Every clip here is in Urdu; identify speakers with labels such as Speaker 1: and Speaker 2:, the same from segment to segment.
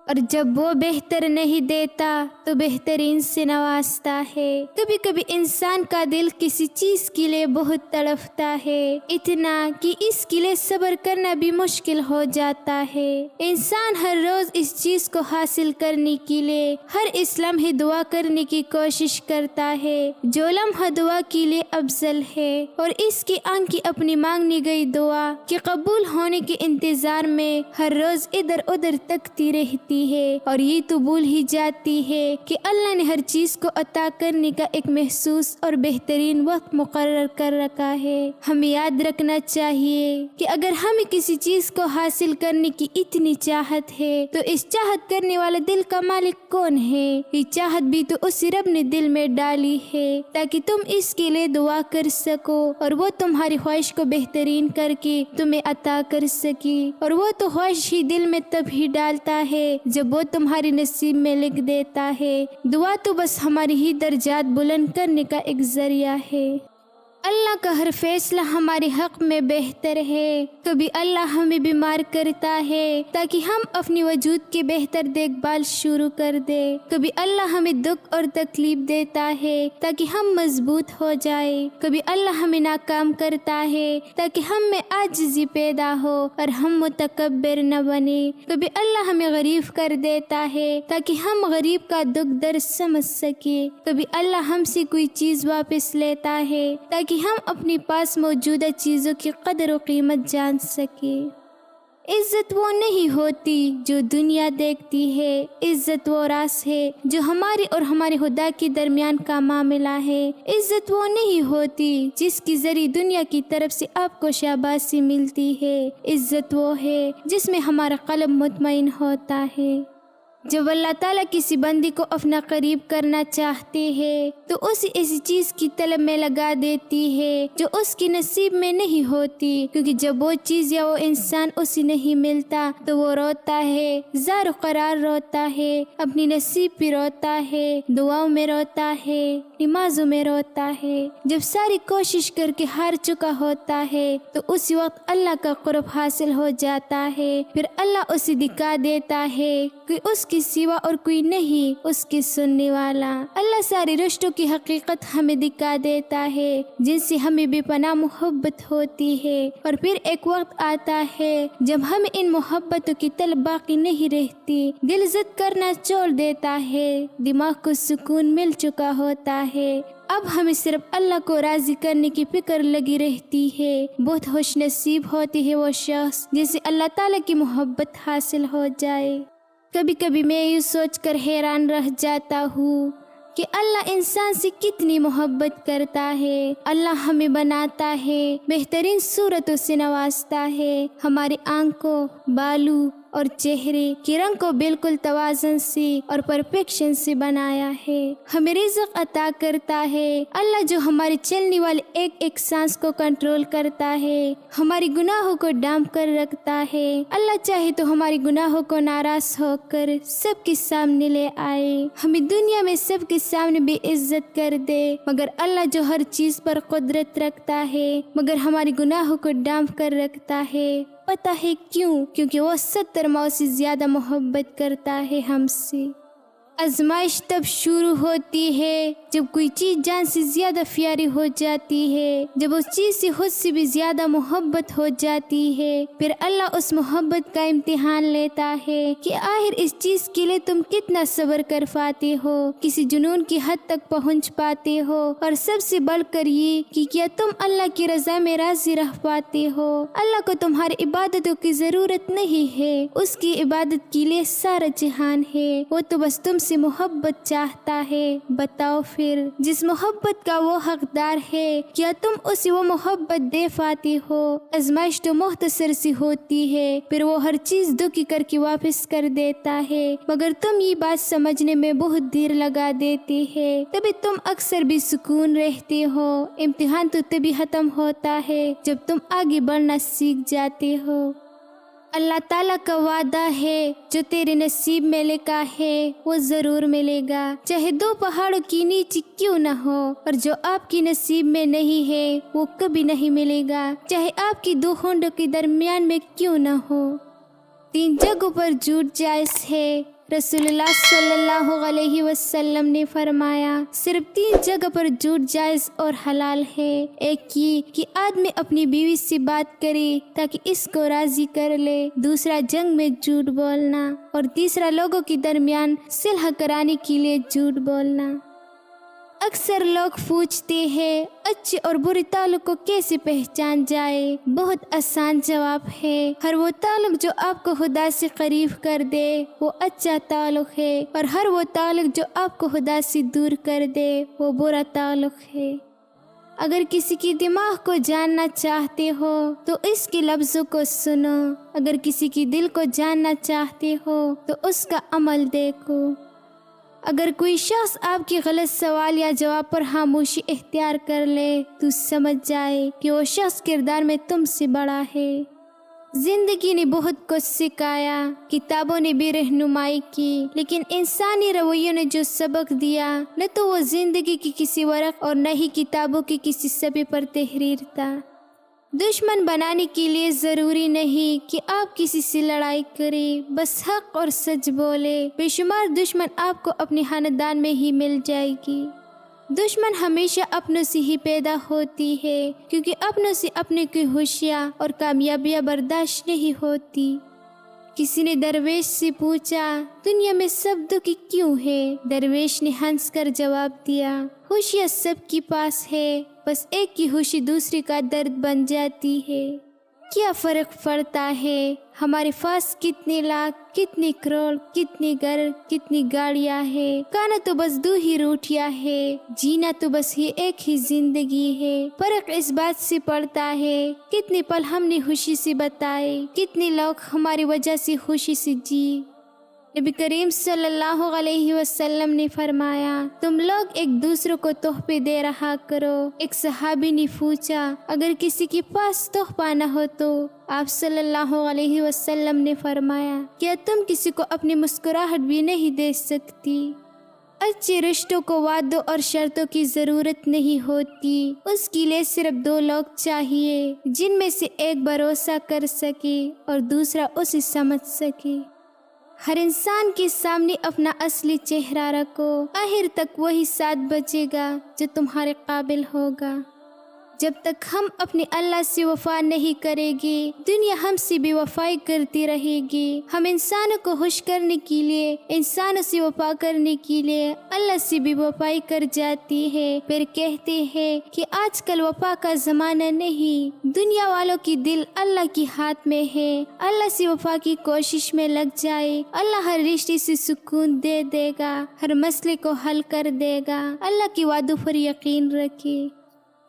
Speaker 1: اور جب وہ بہتر نہیں دیتا تو بہترین سے نوازتا ہے۔ کبھی کبھی انسان کا دل کسی چیز کے لیے بہت تڑپتا ہے، اتنا کہ اس کے لیے صبر کرنا بھی مشکل ہو جاتا ہے۔ انسان ہر روز اس چیز کو حاصل کرنے کے لیے ہر اس لمحے دعا کرنے کی کوشش کرتا ہے جو لمحہ دعا کے لیے افضل ہے، اور اس کی آنکھ کی اپنی مانگنی گئی دعا کے قبول ہونے کے انتظار میں ہر روز ادھر ادھر تکتی رہتی ہے، اور یہ تو بھول ہی جاتی ہے کہ اللہ نے ہر چیز کو عطا کرنے کا ایک محسوس اور بہترین وقت مقرر کر رکھا ہے۔ ہمیں یاد رکھنا چاہیے کہ اگر ہمیں کسی چیز کو حاصل کرنے کی اتنی چاہت ہے تو اس چاہت کرنے والے دل کا مالک کون ہے؟ یہ چاہت بھی تو اسی رب نے دل میں ڈالی ہے تاکہ تم اس کے لیے دعا کر سکو، اور وہ تمہاری خواہش کو بہترین کر کے تمہیں عطا کر سکی، اور وہ تو خواہش ہی دل میں تب ہی ڈالتا ہے جب وہ تمہاری نصیب میں لکھ دیتا ہے۔ دعا تو بس ہماری ہی درجات بلند کرنے کا ایک ذریعہ ہے۔ اللہ کا ہر فیصلہ ہمارے حق میں بہتر ہے۔ کبھی اللہ ہمیں بیمار کرتا ہے تاکہ ہم اپنی وجود کی بہتر دیکھ بھال شروع کر دے، کبھی اللہ ہمیں دکھ اور تکلیف دیتا ہے تاکہ ہم مضبوط ہو جائے، کبھی اللہ ہمیں ناکام کرتا ہے تاکہ ہم میں عاجزی پیدا ہو اور ہم متکبر نہ بنے، کبھی اللہ ہمیں غریب کر دیتا ہے تاکہ ہم غریب کا دکھ درد سمجھ سکے، کبھی اللہ ہم سے کوئی چیز واپس لیتا ہے تاکہ ہم اپنی پاس موجودہ چیزوں کی قدر و قیمت جان سکے۔ عزت وہ نہیں ہوتی جو دنیا دیکھتی ہے، عزت وہ راز ہے جو ہمارے اور ہمارے خدا کے درمیان کا معاملہ ہے۔ عزت وہ نہیں ہوتی جس کے ذریعے دنیا کی طرف سے آپ کو شاباشی ملتی ہے، عزت وہ ہے جس میں ہمارا قلب مطمئن ہوتا ہے۔ جب اللہ تعالیٰ کسی بندی کو اپنا قریب کرنا چاہتے ہیں تو اسے ایسی چیز کی طلب میں لگا دیتی ہے جو اس کی نصیب میں نہیں ہوتی، کیونکہ جب وہ چیز یا وہ انسان اسے نہیں ملتا تو وہ روتا ہے، زار و قرار روتا ہے، اپنی نصیب پہ روتا ہے، دعاؤں میں روتا ہے، نمازوں میں روتا ہے۔ جب ساری کوشش کر کے ہار چکا ہوتا ہے تو اسی وقت اللہ کا قرب حاصل ہو جاتا ہے، پھر اللہ اسے دکھا دیتا ہے کہ اس کے سوا اور کوئی نہیں اس کی سننے والا۔ اللہ ساری رشتوں کی حقیقت ہمیں دکھا دیتا ہے جن سے ہمیں بے پناہ محبت ہوتی ہے، اور پھر ایک وقت آتا ہے جب ہمیں ان محبتوں کی طلب باقی نہیں رہتی، دل ضد کرنا چھوڑ دیتا ہے، دماغ کو سکون مل چکا ہوتا ہے، اب ہمیں صرف اللہ کو راضی کرنے کی فکر لگی رہتی ہے۔ بہت خوش نصیب ہوتی ہے وہ شخص جسے اللہ تعالیٰ کی محبت حاصل ہو جائے۔ کبھی کبھی میں یہ سوچ کر حیران رہ جاتا ہوں کہ اللہ انسان سے کتنی محبت کرتا ہے۔ اللہ ہمیں بناتا ہے، بہترین صورتوں سے نوازتا ہے، ہماری آنکھوں، بالوں اور چہرے کے رنگ کو بالکل توازن سے اور پرفیکشن سے بنایا ہے، ہمیں رزق عطا کرتا ہے۔ اللہ جو ہمارے چلنے والے ایک ایک سانس کو کنٹرول کرتا ہے، ہماری گناہوں کو ڈانپ کر رکھتا ہے۔ اللہ چاہے تو ہماری گناہوں کو ناراض ہو کر سب کے سامنے لے آئے، ہمیں دنیا میں سب کے سامنے بے عزت کر دے، مگر اللہ جو ہر چیز پر قدرت رکھتا ہے مگر ہماری گناہوں کو ڈانپ کر رکھتا ہے۔ پتہ ہے کیوں؟ کیونکہ وہ 70 ماؤں سے زیادہ محبت کرتا ہے ہم سے۔ آزمائش تب شروع ہوتی ہے جب کوئی چیز جان سے زیادہ پیاری ہو جاتی ہے، جب اس چیز سے خود سے بھی زیادہ محبت ہو جاتی ہے، پھر اللہ اس محبت کا امتحان لیتا ہے کہ آخر اس چیز کے لیے تم کتنا صبر کر پاتے ہو، کسی جنون کی حد تک پہنچ پاتے ہو، اور سب سے بڑھ کر یہ کہ کیا تم اللہ کی رضا میں راضی رہ پاتے ہو۔ اللہ کو تمہاری عبادتوں کی ضرورت نہیں ہے، اس کی عبادت کے لیے سارا جہان ہے، وہ تو بس تم سے محبت چاہتا ہے۔ بتاؤ پھر جس محبت کا وہ حقدار ہے کیا تم اسے وہ محبت دے پاتے ہو؟ آزمائش تو مختصر سی ہوتی ہے، پھر وہ ہر چیز دکھی کر کے واپس کر دیتا ہے، مگر تم یہ بات سمجھنے میں بہت دیر لگا دیتے ہے، تبھی تم اکثر بھی سکون رہتے ہو۔ امتحان تو تبھی ختم ہوتا ہے جب تم آگے بڑھنا سیکھ جاتے ہو۔ اللہ تعالیٰ کا وعدہ ہے جو تیرے نصیب میں لکھا ہے وہ ضرور ملے گا، چاہے 2 پہاڑوں کی نیچے کیوں نہ ہو، اور جو آپ کی نصیب میں نہیں ہے وہ کبھی نہیں ملے گا، چاہے آپ کی 2 ہونڈوں کے درمیان میں کیوں نہ ہو۔ 3 جگہوں پر جھوٹ جائز ہے، رسول اللہ صلی اللہ علیہ وسلم نے فرمایا صرف 3 جگہ پر جھوٹ جائز اور حلال ہے۔ ایک یہ کہ آدمی اپنی بیوی سے بات کرے تاکہ اس کو راضی کر لے، دوسرا جنگ میں جھوٹ بولنا، اور تیسرا لوگوں کے درمیان صلح کرانے کے لیے جھوٹ بولنا۔ اکثر لوگ پوچھتے ہیں اچھے اور برے تعلق کو کیسے پہچان جائے؟ بہت آسان جواب ہے، ہر وہ تعلق جو آپ کو خدا سے قریب کر دے وہ اچھا تعلق ہے، اور ہر وہ تعلق جو آپ کو خدا سے دور کر دے وہ برا تعلق ہے۔ اگر کسی کی دماغ کو جاننا چاہتے ہو تو اس کے لفظوں کو سنو، اگر کسی کی دل کو جاننا چاہتے ہو تو اس کا عمل دیکھو۔ اگر کوئی شخص آپ کی غلط سوال یا جواب پر خاموشی اختیار کر لے تو سمجھ جائے کہ وہ شخص کردار میں تم سے بڑا ہے۔ زندگی نے بہت کچھ سکھایا، کتابوں نے بھی رہنمائی کی، لیکن انسانی رویوں نے جو سبق دیا نہ تو وہ زندگی کی کسی ورق اور نہ ہی کتابوں کی کسی صفحے پر تحریر تھا۔ دشمن بنانے کے لیے ضروری نہیں کہ آپ کسی سے لڑائی کریں، بس حق اور سچ بولے۔ بے شمار دشمن آپ کو اپنے خاندان میں ہی مل جائے گی۔ دشمن ہمیشہ اپنوں سے ہی پیدا ہوتی ہے، کیونکہ اپنوں سے اپنے کی خوشیاں اور کامیابیاں برداشت نہیں ہوتی۔ کسی نے درویش سے پوچھا دنیا میں سب دکھی کیوں ہے؟ درویش نے ہنس کر جواب دیا خوشیاں سب کے پاس ہے، بس ایک کی خوشی دوسری کا درد بن جاتی ہے۔ کیا فرق پڑتا ہے ہمارے پاس کتنے لاکھ، کتنے کروڑ، کتنے گھر، کتنی گاڑیاں ہیں؟ کھانا تو بس 2 ہی روٹیاں ہے، جینا تو بس یہ ایک ہی زندگی ہے۔ فرق اس بات سے پڑتا ہے کتنے پل ہم نے خوشی سے بتائے، کتنے لوگ ہماری وجہ سے خوشی سے جی۔ نبی کریم صلی اللہ علیہ وسلم نے فرمایا تم لوگ ایک دوسرے کو تحفے دے رہا کرو۔ ایک صحابی نے پوچھا اگر کسی کے پاس تحفہ نہ ہو تو؟ آپ صلی اللہ علیہ وسلم نے فرمایا کیا تم کسی کو اپنی مسکراہٹ بھی نہیں دے سکتی؟ اچھے رشتوں کو وعدوں اور شرطوں کی ضرورت نہیں ہوتی، اس کے لیے صرف 2 لوگ چاہیے جن میں سے ایک بھروسہ کر سکے اور دوسرا اسے سمجھ سکے۔ ہر انسان کے سامنے اپنا اصلی چہرہ رکھو، آخر تک وہی ساتھ بچے گا جو تمہارے قابل ہوگا۔ جب تک ہم اپنے اللہ سے وفا نہیں کریں گے دنیا ہم سے بے وفائی کرتی رہے گی۔ ہم انسانوں کو خوش کرنے کے لیے، انسانوں سے وفا کرنے کے لیے اللہ سے بے وفائی کر جاتی ہے، پھر کہتے ہیں کہ آج کل وفا کا زمانہ نہیں۔ دنیا والوں کی دل اللہ کے ہاتھ میں ہے، اللہ سے وفا کی کوشش میں لگ جائے، اللہ ہر رشتے سے سکون دے دے گا، ہر مسئلے کو حل کر دے گا۔ اللہ کے وعدوں پر یقین رکھے۔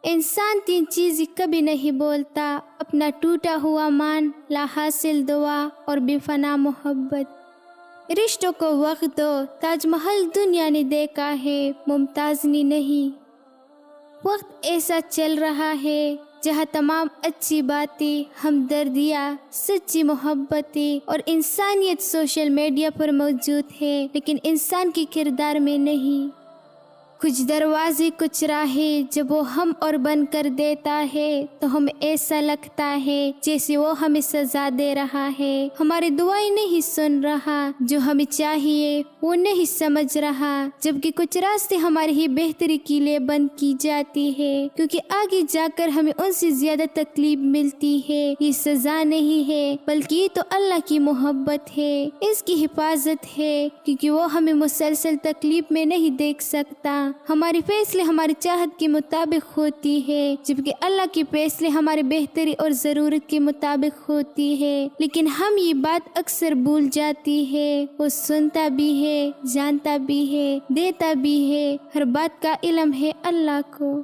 Speaker 1: انسان 3 چیزیں کبھی نہیں بولتا، اپنا ٹوٹا ہوا مان، لا حاصل دعا اور بے فنا محبت۔ رشتوں کو وقت دو، تاج محل دنیا نے دیکھا ہے، ممتاز نے نہیں۔ وقت ایسا چل رہا ہے جہاں تمام اچھی باتیں، ہمدردیاں، سچی محبتیں اور انسانیت سوشل میڈیا پر موجود ہے، لیکن انسان کے کردار میں نہیں۔ کچھ دروازے، کچھ راہیں جب وہ ہم اور بند کر دیتا ہے تو ہمیں ایسا لگتا ہے جیسے وہ ہمیں سزا دے رہا ہے، ہماری دعائیں نہیں سن رہا، جو ہمیں چاہیے وہ نہیں سمجھ رہا، جبکہ کچھ راستے ہماری ہی بہتری کے لیے بند کی جاتی ہے، کیونکہ آگے جا کر ہمیں ان سے زیادہ تکلیف ملتی ہے۔ یہ سزا نہیں ہے بلکہ یہ تو اللہ کی محبت ہے، اس کی حفاظت ہے، کیونکہ وہ ہمیں مسلسل تکلیف میں نہیں دیکھ سکتا۔ ہمارے فیصلے ہماری چاہت کے مطابق ہوتی ہے، جبکہ اللہ کے فیصلے ہماری بہتری اور ضرورت کے مطابق ہوتی ہے، لیکن ہم یہ بات اکثر بھول جاتی ہے۔ وہ سنتا بھی ہے، جانتا بھی ہے، دیتا بھی ہے، ہر بات کا علم ہے اللہ کو۔